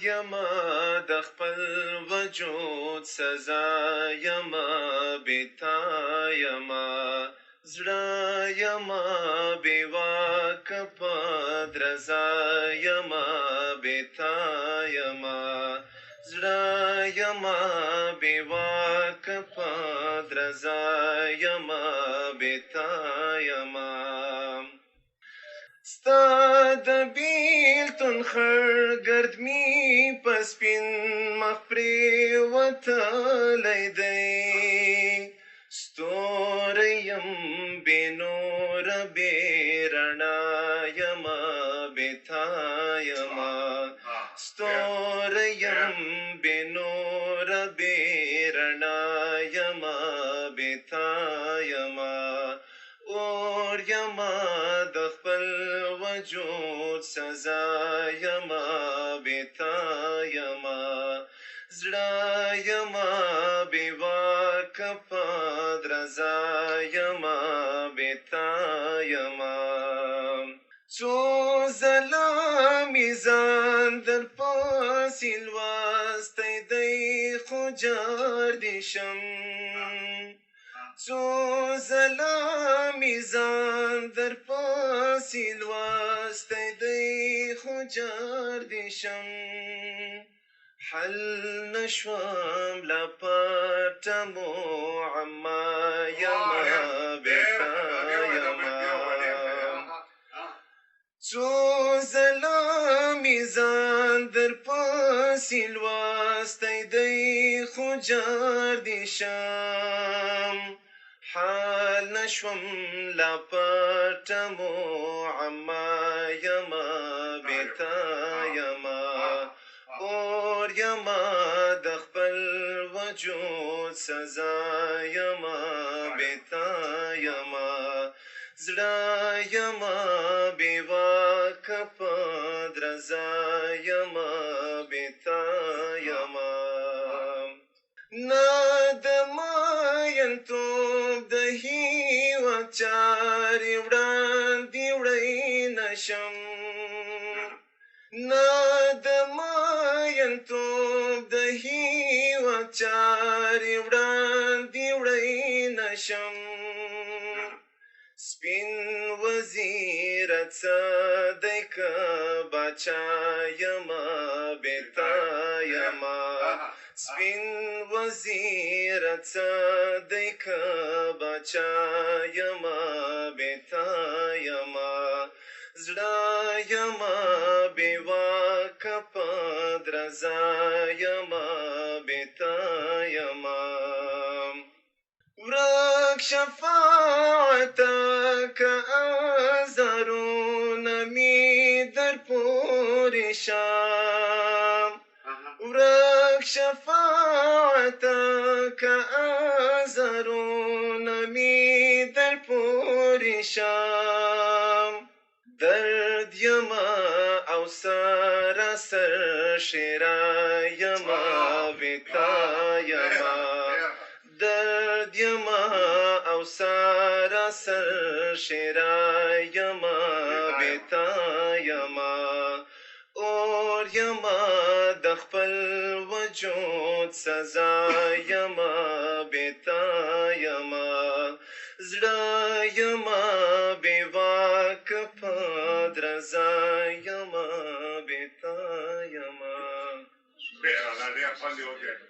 یما د خپل وجود سزا یما بتا یما زړه یما بې واکه په درزا یما بتا یما زړه یما بې واکه په درزا یما بتا یما ستا د بیلتون خړ ګرد می په سپین مخ پرېوتلی دی ستوری یم بې نوره بې رڼا یمه بې تا یمه ستوری یم بې نوره بې رڼا یمه بې تا یمه اور یما د خپل وجود سزا یما بتا یما زړه یما بې واکه په درزا یما بتا یما څو ځله مې ځان در پسې لوستی دی خو جار دې شم څو ځله مې ځان در پسې لوستی دی خو جار دې شم حل نشوم لا پټه معما یمه بېتا یمه څو ځله مې ځان در پسې لوستی دی خو جار دې شم حال نشوم لا پټه معما یمه بېتا یمه اور یما د خپل وجود سزا یما بېتا یما زړه یما بې واکه په درزا یما بېتا یما نه د مینتوب د هېواد چارې وړاندې وړی نشم نه د مینتوب د هېواد چارې وړاندې وړی نشم سپین وزیره څه دی که باچا یمه بېتا یمه سپین وزیره څه دی که باچا یمه بېتا یمه زړه یمه بې واکه په درزا یمه بېتا یمه ورک شفاعته که ازارونه مې در پورې شم ورک شفاعته که ازارونه مې در پورې شم درد یما او سراسر شیرا یما بېتا یما درد یما او سراسر شیرا یما بېتا یما اور یما د خپل وجود سزا یما بېتا یما زړه یما بې واکه په درزا یما بېتا یما